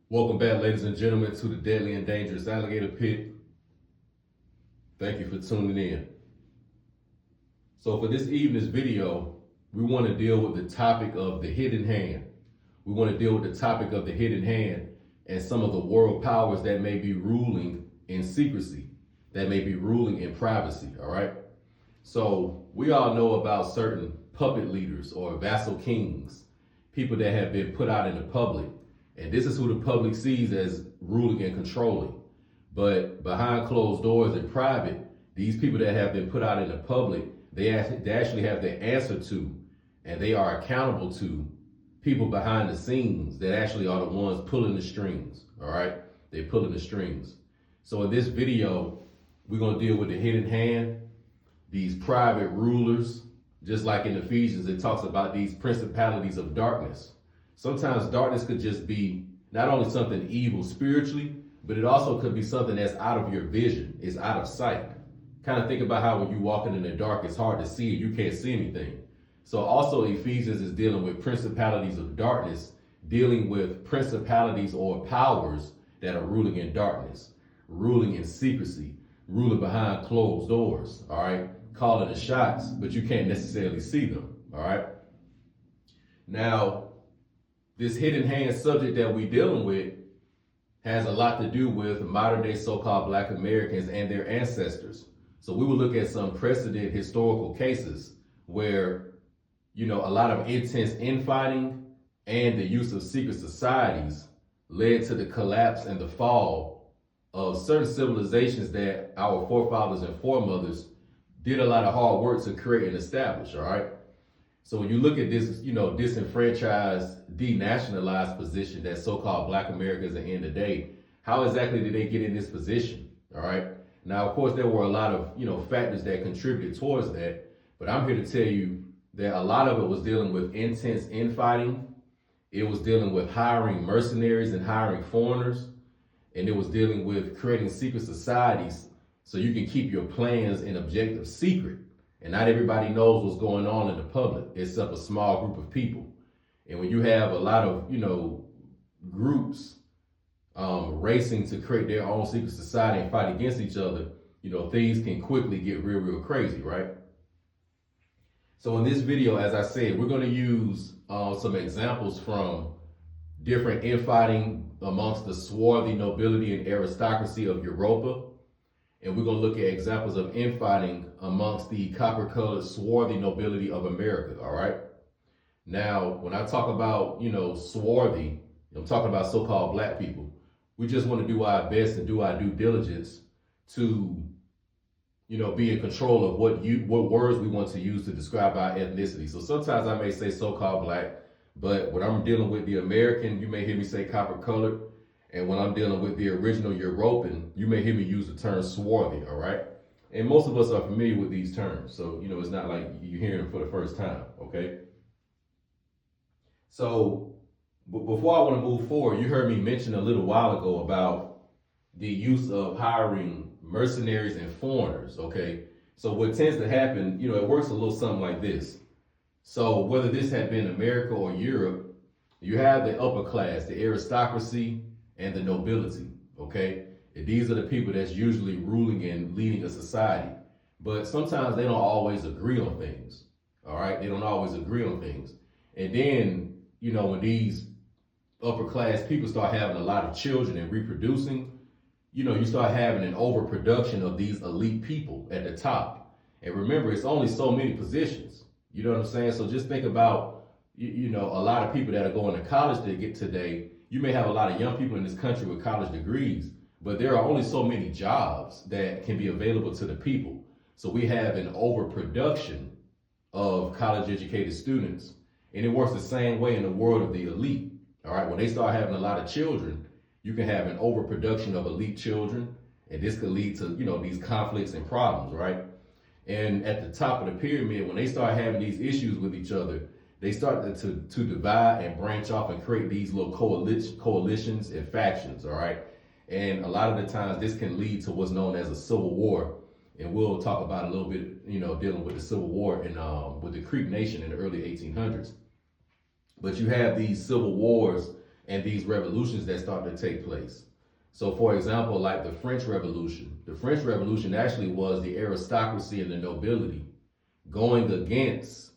Welcome back, ladies and gentlemen, to the Deadly and Dangerous Alligator Pit. Thank you for tuning in. So for this evening's video, we want to deal with the topic of the hidden hand. We want to deal with the topic of the hidden hand and some of the world powers that may be ruling in secrecy, that may be ruling in privacy, all right? So we all know about certain puppet leaders or vassal kings, people that have been put out in the public. And this is who the public sees as ruling and controlling. But behind closed doors in private, these people that have been put out in the public, they actually have the answer to, and they are accountable to people behind the scenes that actually are the ones pulling the strings, all right? They're pulling the strings. So in this video, we're gonna deal with the hidden hand, these private rulers, just like in Ephesians, it talks about these principalities of darkness. Sometimes darkness could just be not only something evil spiritually, but it also could be something that's out of your vision, it's out of sight. Kind of think about how when you're walking in the dark, it's hard to see, you can't see anything. So also Ephesians is dealing with principalities of darkness, dealing with principalities or powers that are ruling in darkness, ruling in secrecy, ruling behind closed doors, all right? Calling the shots, but you can't necessarily see them, all right? Now, this hidden hand subject that we're dealing with has a lot to do with modern day so-called Black Americans and their ancestors. So we will look at some precedent historical cases where, a lot of intense infighting and the use of secret societies led to the collapse and the fall of certain civilizations that our forefathers and foremothers did a lot of hard work to create and establish, all right? So when you look at this, disenfranchised, denationalized position that so-called Black Americans are in today, how exactly did they get in this position, all right? Now, of course, there were a lot of, factors that contributed towards that, but I'm here to tell you that a lot of it was dealing with intense infighting. It was dealing with hiring mercenaries and hiring foreigners, and it was dealing with creating secret societies so you can keep your plans and objectives secret. And not everybody knows what's going on in the public, except a small group of people. And when you have a lot of, groups racing to create their own secret society and fight against each other, things can quickly get real, real crazy, right? So in this video, as I said, we're gonna use some examples from different infighting amongst the swarthy nobility and aristocracy of Europa. And we're going to look at examples of infighting amongst the copper-colored swarthy nobility of America, all right? Now, when I talk about, swarthy, I'm talking about so-called Black people. We just want to do our best and do our due diligence to, be in control of what words we want to use to describe our ethnicity. So sometimes I may say so-called Black, but when I'm dealing with the American, you may hear me say copper-colored. And when I'm dealing with the original European, you may hear me use the term swarthy, all right? And most of us are familiar with these terms. So, it's not like you're hearing them for the first time, okay? So, before I want to move forward, you heard me mention a little while ago about the use of hiring mercenaries and foreigners, okay? So what tends to happen, it works a little something like this. So whether this had been America or Europe, you have the upper class, the aristocracy, and the nobility, okay? And these are the people that's usually ruling and leading a society. But sometimes they don't always agree on things, all right? They don't always agree on things. And then, when these upper class people start having a lot of children and reproducing, you start having an overproduction of these elite people at the top. And remember, it's only so many positions. You know what I'm saying? So just think about, a lot of people that are going to college to get today. You may have a lot of young people in this country with college degrees, but there are only so many jobs that can be available to the people. So we have an overproduction of college educated students. And it works the same way in the world of the elite. All right, when they start having a lot of children, you can have an overproduction of elite children. And this could lead to, these conflicts and problems, right? And at the top of the pyramid, when they start having these issues with each other, they start to divide and branch off and create these little coalitions and factions, all right? And a lot of the times this can lead to what's known as a civil war. And we'll talk about a little bit, dealing with the Civil War and with the Creek Nation in the early 1800s. But you have these civil wars and these revolutions that start to take place. So, for example, like the French Revolution actually was the aristocracy and the nobility going against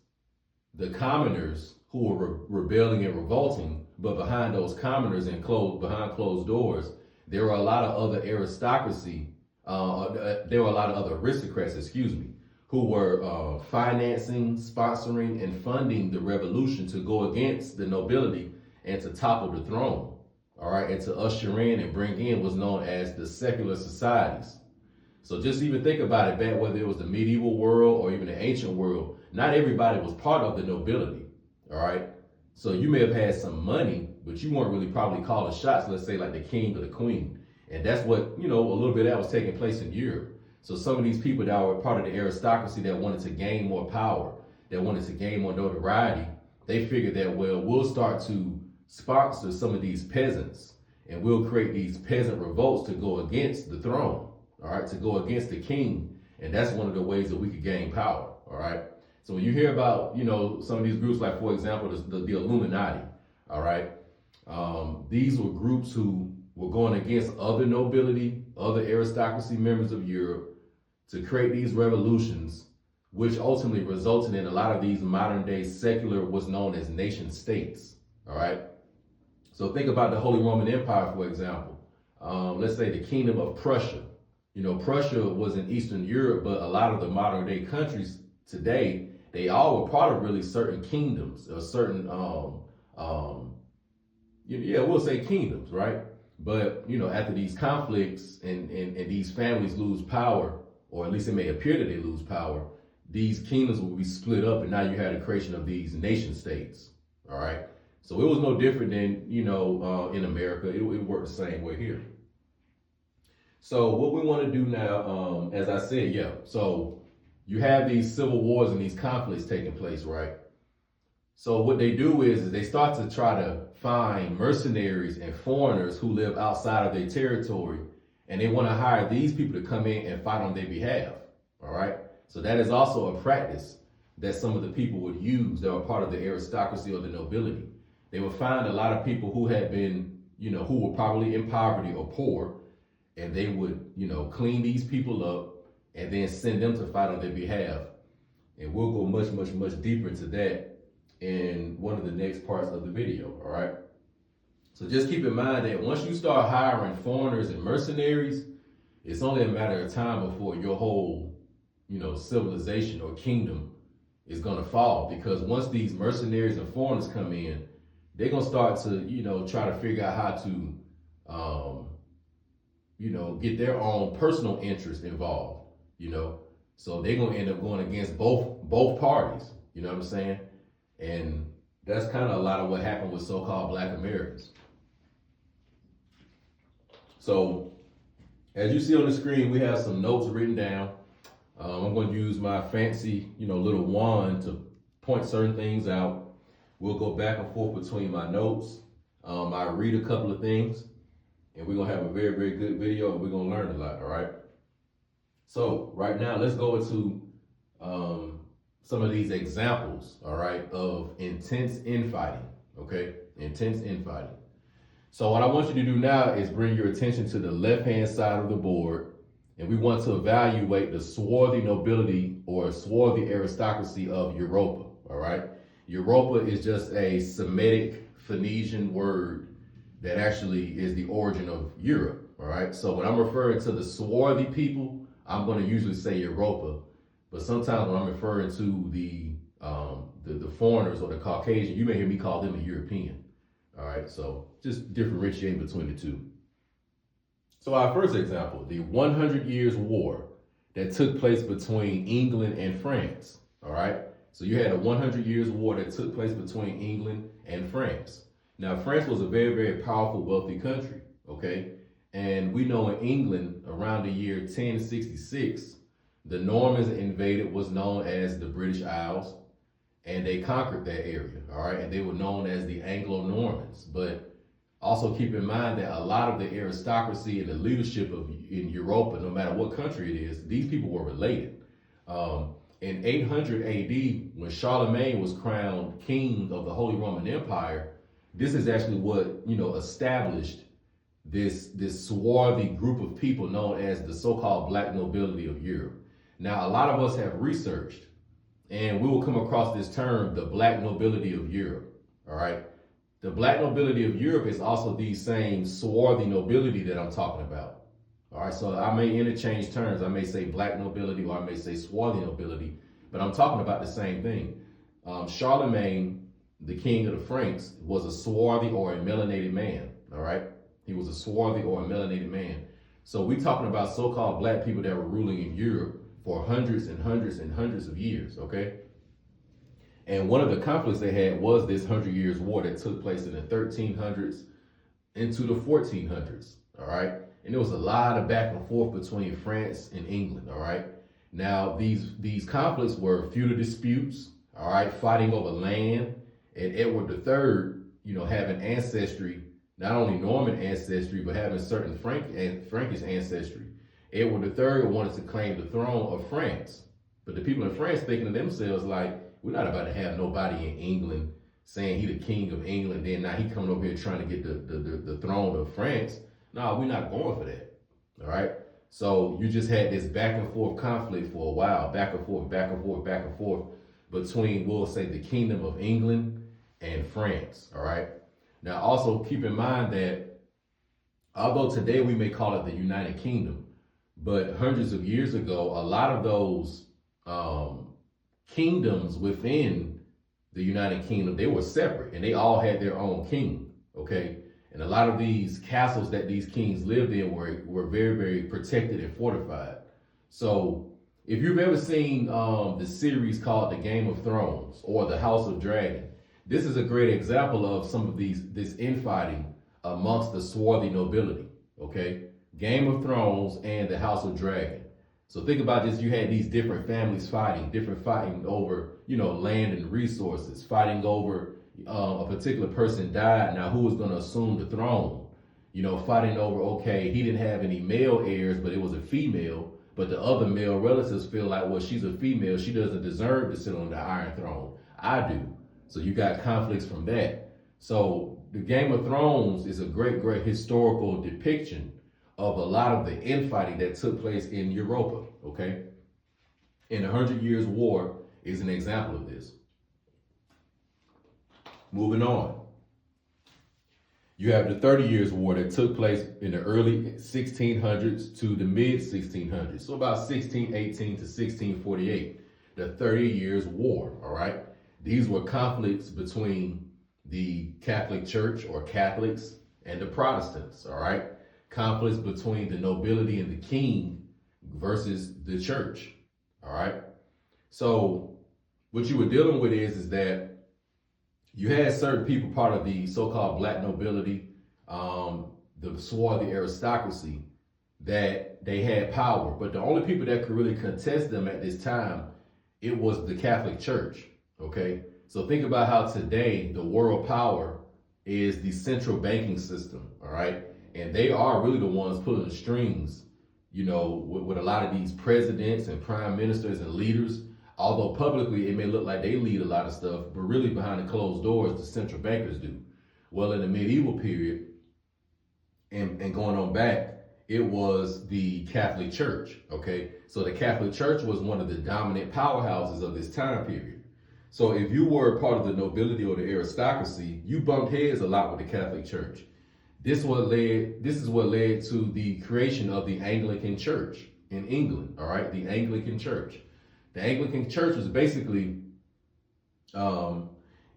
the commoners who were rebelling and revolting. But behind those commoners and behind closed doors, there were a lot of other aristocracy. There were a lot of other aristocrats, who were financing, sponsoring, and funding the revolution to go against the nobility and to topple the throne. All right, and to usher in and bring in what's known as the secular societies. So just even think about it back, whether it was the medieval world or even the ancient world, not everybody was part of the nobility. All right. So you may have had some money, but you weren't really probably calling shots, let's say like the king or the queen. And that's what, a little bit of that was taking place in Europe. So some of these people that were part of the aristocracy that wanted to gain more power, that wanted to gain more notoriety, they figured that, well, we'll start to sponsor some of these peasants and we'll create these peasant revolts to go against the throne, all right, to go against the king. And that's one of the ways that we could gain power, all right. So when you hear about, some of these groups, like, for example, the Illuminati, all right, these were groups who were going against other nobility, other aristocracy members of Europe to create these revolutions, which ultimately resulted in a lot of these modern day secular, what's known as nation states, all right. So think about the Holy Roman Empire, for example. Let's say the Kingdom of Prussia. Prussia was in Eastern Europe, but a lot of the modern day countries today, they all were part of really certain kingdoms or certain, we'll say kingdoms, right? But, after these conflicts and these families lose power, or at least it may appear that they lose power, these kingdoms will be split up, and now you have the creation of these nation states, all right? So it was no different than, in America. It worked the same way here. So what we want to do now, as I said, so you have these civil wars and these conflicts taking place, right? So what they do is they start to try to find mercenaries and foreigners who live outside of their territory, and they want to hire these people to come in and fight on their behalf, all right? So that is also a practice that some of the people would use that were part of the aristocracy or the nobility. They would find a lot of people who had been, who were probably in poverty or poor, and they would, clean these people up and then send them to fight on their behalf. And we'll go much, much, much deeper into that in one of the next parts of the video, all right? So just keep in mind that once you start hiring foreigners and mercenaries, it's only a matter of time before your whole, civilization or kingdom is gonna fall. Because once these mercenaries and foreigners come in, they're gonna start to, try to figure out how to, get their own personal interest involved, So they're gonna end up going against both parties, you know what I'm saying? And that's kind of a lot of what happened with so-called Black Americans. So as you see on the screen, we have some notes written down. I'm going to use my fancy, little wand to point certain things out. We'll go back and forth between my notes. I read a couple of things, and we're going to have a very, very good video, and we're going to learn a lot, all right? So right now, let's go into some of these examples, all right, of intense infighting, okay? Intense infighting. So what I want you to do now is bring your attention to the left-hand side of the board, and we want to evaluate the swarthy nobility or swarthy aristocracy of Europa, all right? Europa is just a Semitic Phoenician word that actually is the origin of Europe, all right? So when I'm referring to the swarthy people, I'm going to usually say Europa, but sometimes when I'm referring to the foreigners or the Caucasian, you may hear me call them a European, all right? So just differentiate between the two. So our first example, the 100 Years' War that took place between England and France, all right? So you had a 100 Years' War that took place between England and France. Now, France was a very, very powerful, wealthy country, okay? And we know in England, around the year 1066, the Normans invaded what's known as the British Isles, and they conquered that area, all right? And they were known as the Anglo-Normans. But also keep in mind that a lot of the aristocracy and the leadership in Europa, no matter what country it is, these people were related. In 800 AD, when Charlemagne was crowned king of the Holy Roman Empire, this is actually what, established this swarthy group of people known as the so-called black nobility of Europe. Now, a lot of us have researched, and we will come across this term, the black nobility of Europe. All right. The black nobility of Europe is also the same swarthy nobility that I'm talking about. All right. So I may interchange terms. I may say black nobility or I may say swarthy nobility, but I'm talking about the same thing. Charlemagne, the king of the Franks, was a swarthy or a melanated man. All right. He was a swarthy or a melanated man. So we're talking about so-called black people that were ruling in Europe for hundreds and hundreds and hundreds of years, okay? And one of the conflicts they had was this 100 Years' War that took place in the 1300s into the 1400s, all right? And there was a lot of back and forth between France and England, all right? Now, these conflicts were feudal disputes, all right, fighting over land, and Edward III, having ancestry, not only Norman ancestry, but having certain Frankish ancestry. Edward III wanted to claim the throne of France. But the people in France thinking to themselves like, we're not about to have nobody in England saying he the king of England, then now he coming over here trying to get the throne of France. No, we're not going for that. All right. So you just had this back and forth conflict for a while, back and forth, back and forth, back and forth between, we'll say, the kingdom of England and France. All right. Now, also keep in mind that although today we may call it the United Kingdom, but hundreds of years ago, a lot of those kingdoms within the United Kingdom, they were separate and they all had their own king, okay? And a lot of these castles that these kings lived in were very, very protected and fortified. So if you've ever seen the series called The Game of Thrones or The House of Dragon, this is a great example of some of this infighting amongst the swarthy nobility, okay? Game of Thrones and the House of Dragon. So think about this, you had these different families fighting over, land and resources, fighting over a particular person died, now who was going to assume the throne? Fighting over, okay, he didn't have any male heirs, but it was a female, but the other male relatives feel like, well, she's a female, she doesn't deserve to sit on the Iron Throne. I do. So you got conflicts from that. So the Game of Thrones is a great, great historical depiction of a lot of the infighting that took place in Europa, okay? And the 100 Years' War is an example of this. Moving on. You have the 30 Years' War that took place in the early 1600s to the mid 1600s. So about 1618 to 1648, the 30 Years' War, all right? These were conflicts between the Catholic Church or Catholics and the Protestants, all right? Conflicts between the nobility and the king versus the church, all right? So what you were dealing with is that you had certain people, part of the so-called black nobility, the swarthy aristocracy, that they had power. But the only people that could really contest them at this time, it was the Catholic Church, okay? So think about how today the world power is the central banking system, all right? And they are really the ones pulling the strings, with a lot of these presidents and prime ministers and leaders. Although publicly it may look like they lead a lot of stuff, but really behind the closed doors, the central bankers do. Well, in the medieval period and going on back, it was the Catholic Church, okay? So the Catholic Church was one of the dominant powerhouses of this time period. So if you were part of the nobility or the aristocracy, you bumped heads a lot with the Catholic Church. This is what led to the creation of the Anglican Church in England, all right? The Anglican Church. The Anglican Church was basically,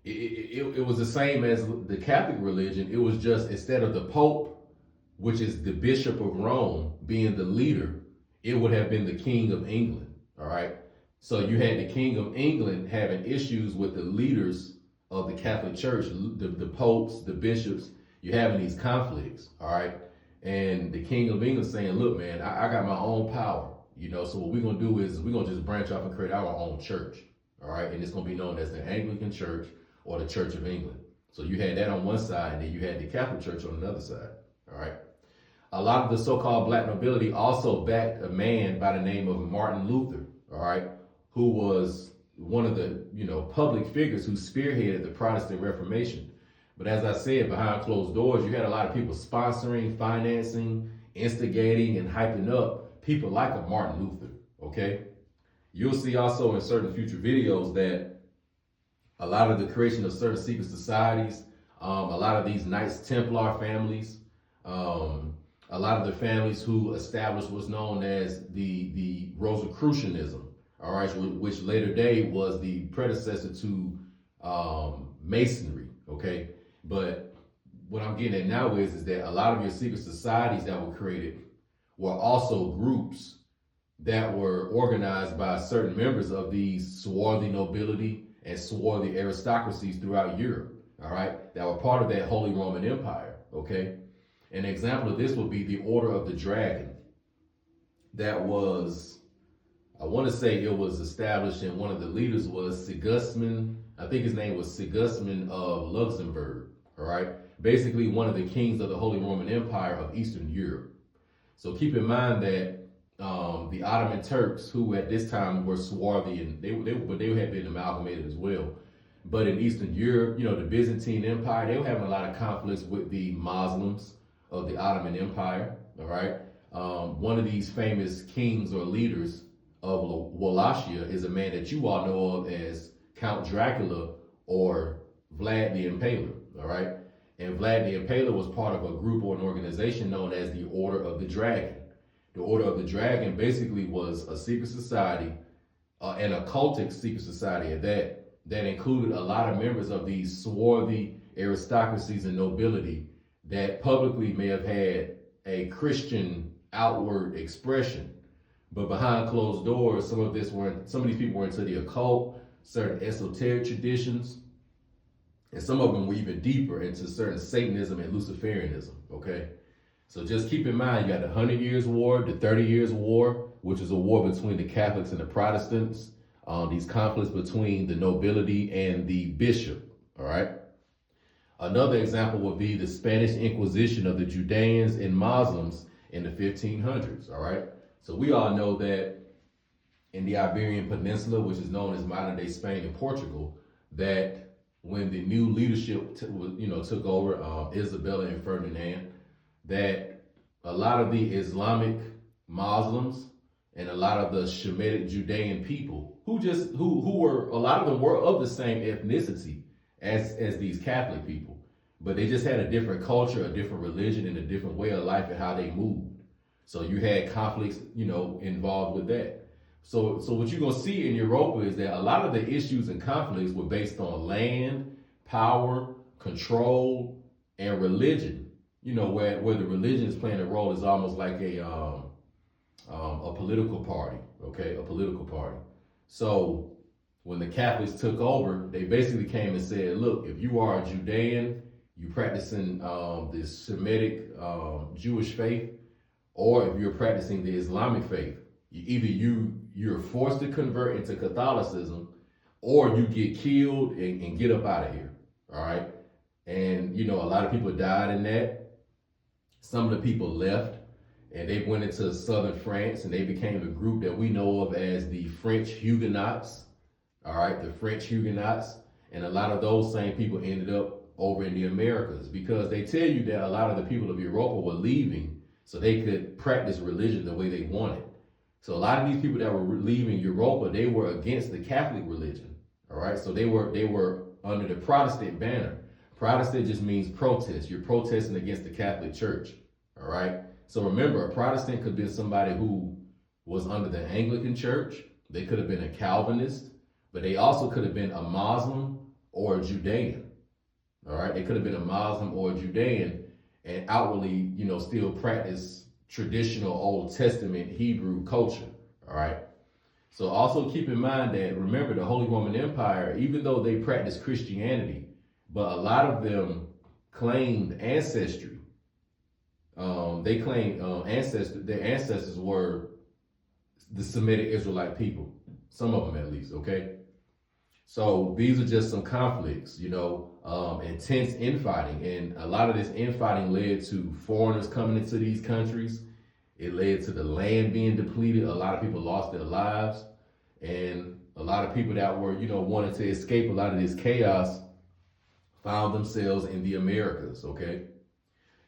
it was the same as the Catholic religion. It was just, instead of the Pope, which is the Bishop of Rome, being the leader, it would have been the King of England, all right? So you had the King of England having issues with the leaders of the Catholic Church, the popes, the bishops. You're having these conflicts, all right? And the King of England saying, look, man, I got my own power, so what we're going to do is we're going to just branch off and create our own church, all right? And it's going to be known as the Anglican Church or the Church of England. So you had that on one side, and then you had the Catholic Church on another side, all right? A lot of the so-called black nobility also backed a man by the name of Martin Luther, all right, who was one of the, public figures who spearheaded the Protestant Reformation. But as I said, behind closed doors, you had a lot of people sponsoring, financing, instigating, and hyping up people like a Martin Luther, okay? You'll see also in certain future videos that a lot of the creation of certain secret societies, a lot of these Knights Templar families, a lot of the families who established what's known as the Rosicrucianism, all right, which later day was the predecessor to Masonry, okay? But what I'm getting at now is that a lot of your secret societies that were created were also groups that were organized by certain members of these swarthy nobility and swarthy aristocracies throughout Europe, all right, that were part of that Holy Roman Empire, okay? An example of this would be the Order of the Dragon. That was, I want to say it was established, and one of the leaders was Sigismund, I think his name was Sigismund of Luxembourg, all right? Basically one of the kings of the Holy Roman Empire of Eastern Europe. So keep in mind that the Ottoman Turks, who at this time were swarthy, and they had been amalgamated as well. But in Eastern Europe, the Byzantine Empire, they were having a lot of conflicts with the Muslims of the Ottoman Empire, all right? One of these famous kings or leaders of Wallachia is a man that you all know of as Count Dracula or Vlad the Impaler, all right? And Vlad the Impaler was part of a group or an organization known as the Order of the Dragon. The Order of the Dragon basically was a secret society, an occultic secret society at that included a lot of members of these swarthy aristocracies and nobility that publicly may have had a Christian outward expression, but behind closed doors, some of these people were into the occult, certain esoteric traditions, and some of them were even deeper into certain Satanism and Luciferianism, okay? So just keep in mind, you got the 100 Years' War, the 30 Years' War, which is a war between the Catholics and the Protestants, these conflicts between the nobility and the bishop, all right? Another example would be the Spanish Inquisition of the Judeans and Muslims in the 1500s, all right? So we all know that in the Iberian Peninsula, which is known as modern-day Spain and Portugal, that when the new leadership took over, Isabella and Ferdinand, that a lot of the Islamic Muslims and a lot of the Shemitic Judean people who were, a lot of them were of the same ethnicity as these Catholic people, but they just had a different culture, a different religion, and a different way of life and how they moved. So you had conflicts, involved with that. So what you're gonna see in Europa is that a lot of the issues and conflicts were based on land, power, control, and religion. Where the religion is playing a role is almost like a political party, okay, a political party. So when the Catholics took over, they basically came and said, look, if you are a Judean, you practicing the Semitic Jewish faith, or if you're practicing the Islamic faith, you're forced to convert into Catholicism, or you get killed and get up out of here, all right? And, a lot of people died in that. Some of the people left, and they went into southern France, and they became a group that we know of as the French Huguenots, all right, the French Huguenots. And a lot of those same people ended up over in the Americas, because they tell you that a lot of the people of Europa were leaving so they could practice religion the way they wanted. So a lot of these people that were leaving Europa, they were against the Catholic religion, all right? So they were under the Protestant banner. Protestant just means protest. You're protesting against the Catholic Church, all right? So remember, a Protestant could be somebody who was under the Anglican Church. They could have been a Calvinist, but they also could have been a Muslim or a Judean, all right? They could have been a Muslim or a Judean and outwardly, still practice traditional Old Testament Hebrew culture, all right? So also keep in mind that, remember, the Holy Roman Empire, even though they practiced Christianity, but a lot of them claimed ancestry. They claimed their ancestors were the Semitic Israelite people, some of them at least, okay? So these are just some conflicts, intense infighting. And a lot of this infighting led to foreigners coming into these countries. It led to the land being depleted. A lot of people lost their lives. And a lot of people that were, wanted to escape a lot of this chaos found themselves in the Americas, okay?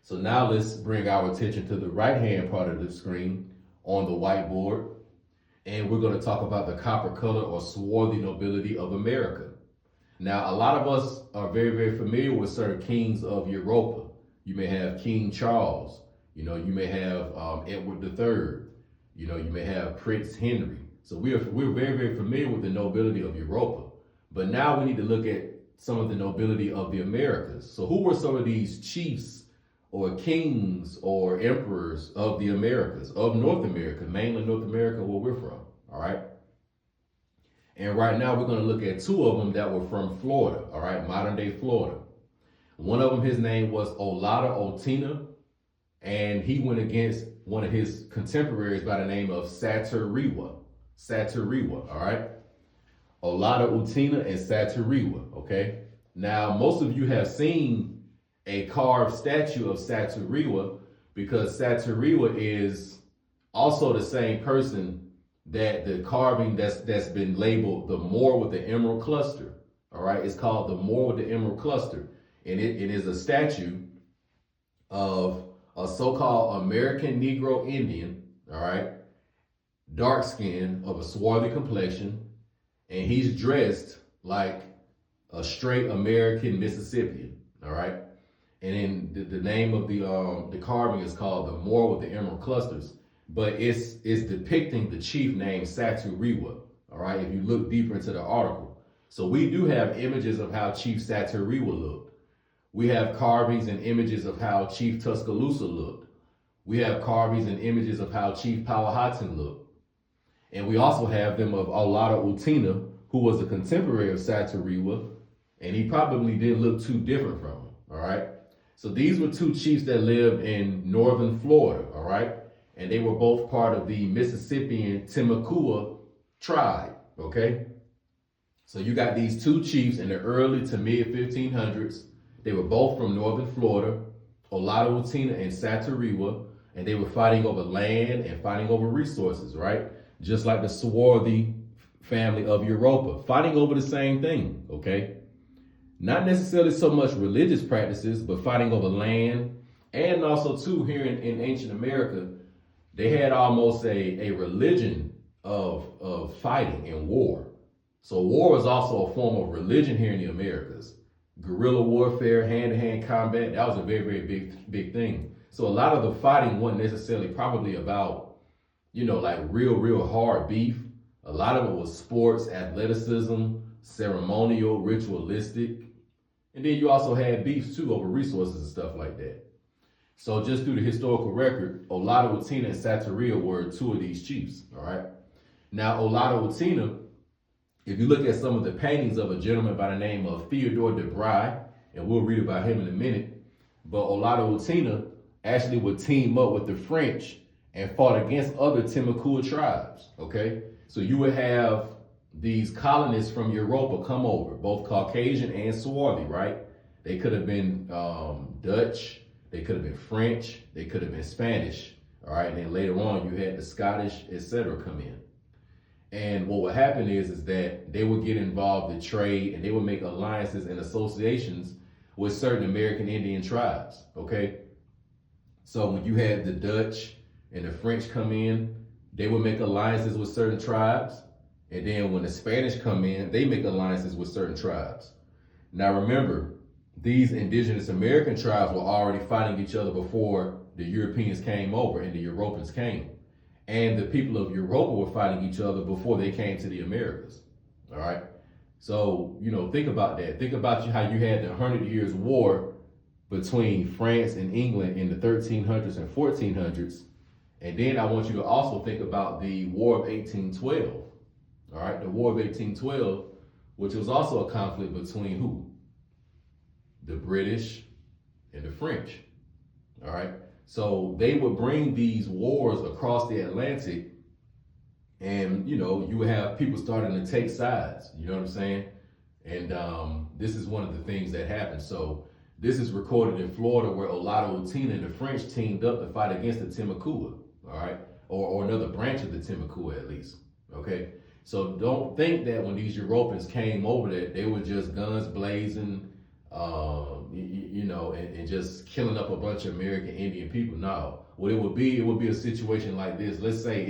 So now let's bring our attention to the right-hand part of the screen on the whiteboard, and we're going to talk about the copper color or swarthy nobility of America. Now, a lot of us are very, very familiar with certain kings of Europa. You may have King Charles, you may have Edward III, you may have Prince Henry. So we're very, very familiar with the nobility of Europa. But now we need to look at some of the nobility of the Americas. So who were some of these chiefs or kings or emperors of the Americas, of North America, mainland North America, where we're from, all right? And right now we're gonna look at two of them that were from Florida, all right, modern day Florida. One of them, his name was Olaudah and he went against one of his contemporaries by the name of Saturewa, all right? Olaudah and Saturewa, okay? Now, most of you have seen a carved statue of Saturewa because Saturewa is also the same person that the carving that's been labeled the Moor with the Emerald Cluster, all right? It's called the Moor with the Emerald Cluster, and it is a statue of a so-called American Negro Indian, all right, dark skin, of a swarthy complexion, and he's dressed like a straight American Mississippian, all right? And then the name of the carving is called the Moor with the Emerald Clusters, but it's depicting the chief named Saturewa, all right, if you look deeper into the article. So we do have images of how Chief Saturewa looked. We have carvings and images of how Chief Tuscaloosa looked. We have carvings and images of how Chief Powhatan looked. And we also have them of Olaudah, who was a contemporary of Saturewa, and he probably didn't look too different from him, all right? So these were two chiefs that lived in northern Florida, all right? And they were both part of the Mississippian Timucua tribe, okay? So you got these two chiefs in the early to mid 1500s. They were both from northern Florida, Olaudah and Saturewa, and they were fighting over land and fighting over resources, right? Just like the swarthy family of Europa, fighting over the same thing, okay? Not necessarily so much religious practices, but fighting over land. And also too, here in ancient America, they had almost a religion of fighting and war. So war is also a form of religion here in the Americas. Guerrilla warfare, hand-to-hand combat, that was a very, very big thing. So a lot of the fighting wasn't necessarily probably about, like real hard beef. A lot of it was sports, athleticism, ceremonial, ritualistic. And then you also had beefs too over resources and stuff like that. So just through the historical record, Olaudah and Saturewa were two of these chiefs, all right? Now, Olaudah, if you look at some of the paintings of a gentleman by the name of Theodore de Bry, and we'll read about him in a minute, but Olaudah actually would team up with the French and fought against other Timucua tribes, okay? So you would have these colonists from Europa come over, both Caucasian and swarthy, right? They could have been Dutch, they could have been French, they could have been Spanish, all right? And then later on, you had the Scottish, etc. come in. And what would happen is that they would get involved in trade and they would make alliances and associations with certain American Indian tribes, okay? So when you had the Dutch and the French come in, they would make alliances with certain tribes. And then when the Spanish come in, they make alliances with certain tribes. Now remember, these indigenous American tribes were already fighting each other before the Europeans came over and the Europeans came. And the people of Europa were fighting each other before they came to the Americas, all right? So, think about that. Think about how you had the 100 Years' War between France and England in the 1300s and 1400s. And then I want you to also think about the War of 1812, all right? The War of 1812, which was also a conflict between who? The British and the French, all right? So they would bring these wars across the Atlantic and, you would have people starting to take sides, you know what I'm saying? And this is one of the things that happened. So this is recorded in Florida where Olaudah and the French teamed up to fight against the Timucua, all right? Or another branch of the Timucua at least, okay? So don't think that when these Europeans came over that they were just guns blazing, and just killing up a bunch of American Indian people. No, what it would be a situation like this. Let's say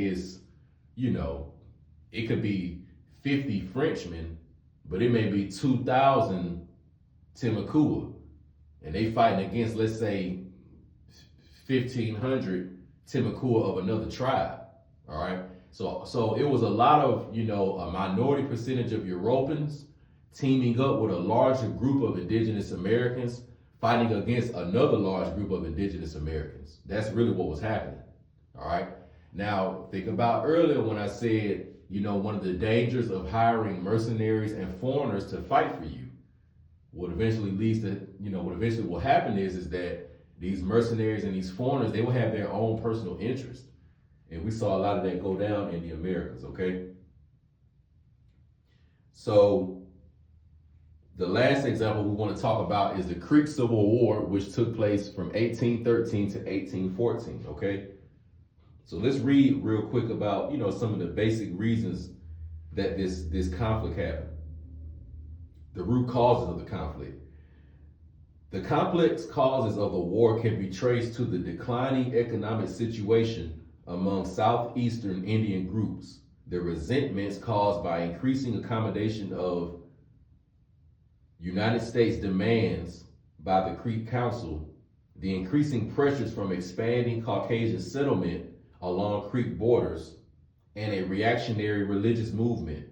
it could be 50 Frenchmen, but it may be 2,000 Timucua, and they fighting against, let's say, 1,500 Timucua of another tribe. All right. So it was a lot of, a minority percentage of Europans teaming up with a larger group of indigenous Americans fighting against another large group of indigenous Americans. That's really what was happening. All right. Now, think about earlier when I said, one of the dangers of hiring mercenaries and foreigners to fight for you. What eventually leads to, what eventually will happen is that these mercenaries and these foreigners, they will have their own personal interest. And we saw a lot of that go down in the Americas, okay? So the last example we want to talk about is the Creek Civil War, which took place from 1813 to 1814, okay? So let's read real quick about, some of the basic reasons that this conflict happened. The root causes of the conflict. The complex causes of the war can be traced to the declining economic situation among southeastern Indian groups, the resentments caused by increasing accommodation of United States demands by the Creek Council, the increasing pressures from expanding Caucasian settlement along Creek borders, and a reactionary religious movement.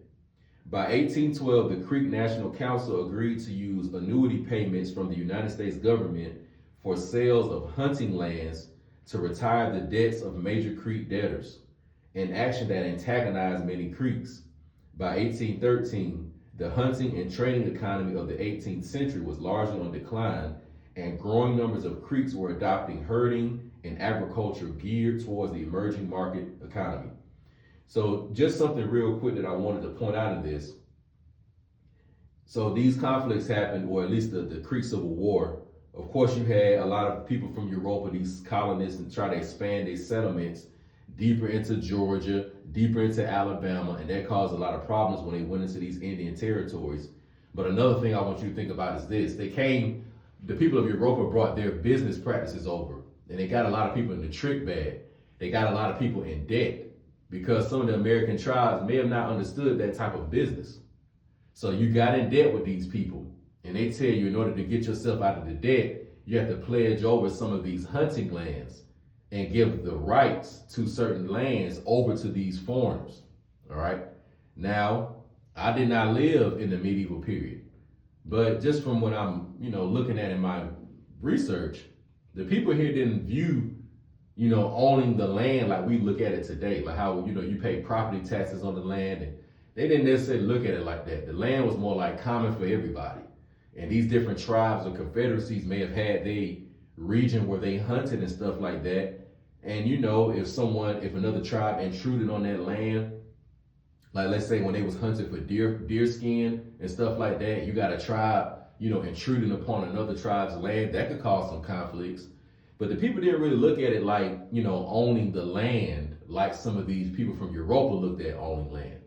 By 1812, the Creek National Council agreed to use annuity payments from the United States government for sales of hunting lands to retire the debts of major Creek debtors, an action that antagonized many Creeks. By 1813, the hunting and trading economy of the 18th century was largely on decline, and growing numbers of Creeks were adopting herding and agriculture geared towards the emerging market economy. So just something real quick that I wanted to point out in this. So these conflicts happened, or at least the Creek Civil War. Of course, you had a lot of people from Europa, these colonists, and try to expand their settlements deeper into Georgia, deeper into Alabama, and that caused a lot of problems when they went into these Indian territories. But another thing I want you to think about is this. The people of Europa brought their business practices over, and they got a lot of people in the trick bag. They got a lot of people in debt, because some of the American tribes may have not understood that type of business. So you got in debt with these people, and they tell you in order to get yourself out of the debt, you have to pledge over some of these hunting lands and give the rights to certain lands over to these foreigners. All right. Now, I did not live in the medieval period, but just from what I'm, looking at in my research, the people here didn't view owning the land like we look at it today, like how, you pay property taxes on the land. And they didn't necessarily look at it like that. The land was more like common for everybody. And these different tribes or confederacies may have had their region where they hunted and stuff like that. And, if another tribe intruded on that land, like let's say when they was hunting for deer skin and stuff like that, you got a tribe, intruding upon another tribe's land, that could cause some conflicts. But the people didn't really look at it like, owning the land like some of these people from Europa looked at owning land.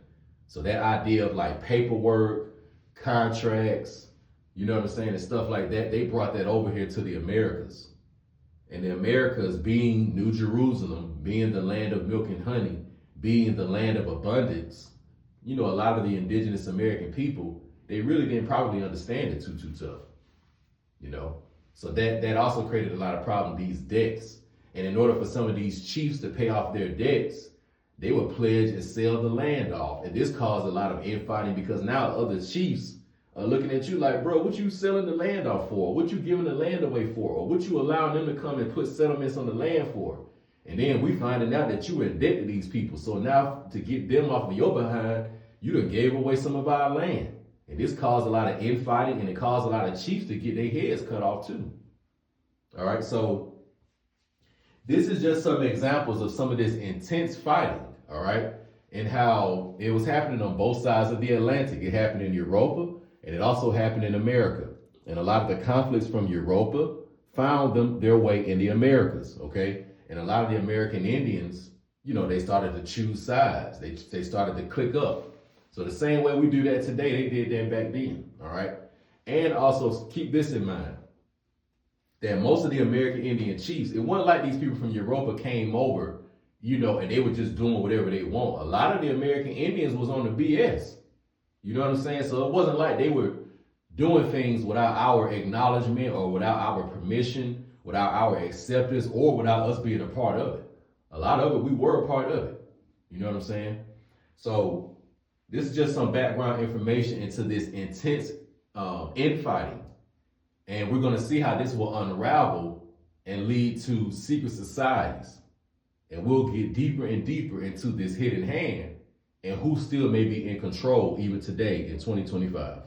So that idea of like paperwork, contracts, and stuff like that, they brought that over here to the Americas. And the Americas being New Jerusalem, being the land of milk and honey, being the land of abundance, a lot of the indigenous American people, they really didn't probably understand it too tough, So that also created a lot of problems, these debts. And in order for some of these chiefs to pay off their debts, they would pledge and sell the land off. And this caused a lot of infighting, because now other chiefs are looking at you like, bro, what you selling the land off for? What you giving the land away for? Or what you allowing them to come and put settlements on the land for? And then we finding out that you in debt to these people. So now to get them off of your behind, you done gave away some of our land. And this caused a lot of infighting, and it caused a lot of chiefs to get their heads cut off too. All right, so this is just some examples of some of this intense fighting, all right, and how it was happening on both sides of the Atlantic. It happened in Europa, and it also happened in America. And a lot of the conflicts from Europa found their way in the Americas, okay? And a lot of the American Indians, they started to choose sides. They started to click up. So the same way we do that today, they did that back then, all right? And also keep this in mind, that most of the American Indian chiefs, it wasn't like these people from Europa came over, and they were just doing whatever they want. A lot of the American Indians was on the BS. You know what I'm saying? So it wasn't like they were doing things without our acknowledgement or without our permission, without our acceptance, or without us being a part of it. A lot of it, we were a part of it. You know what I'm saying? So this is just some background information into this intense infighting. And we're going to see how this will unravel and lead to secret societies. And we'll get deeper and deeper into this hidden hand and who still may be in control even today in 2025.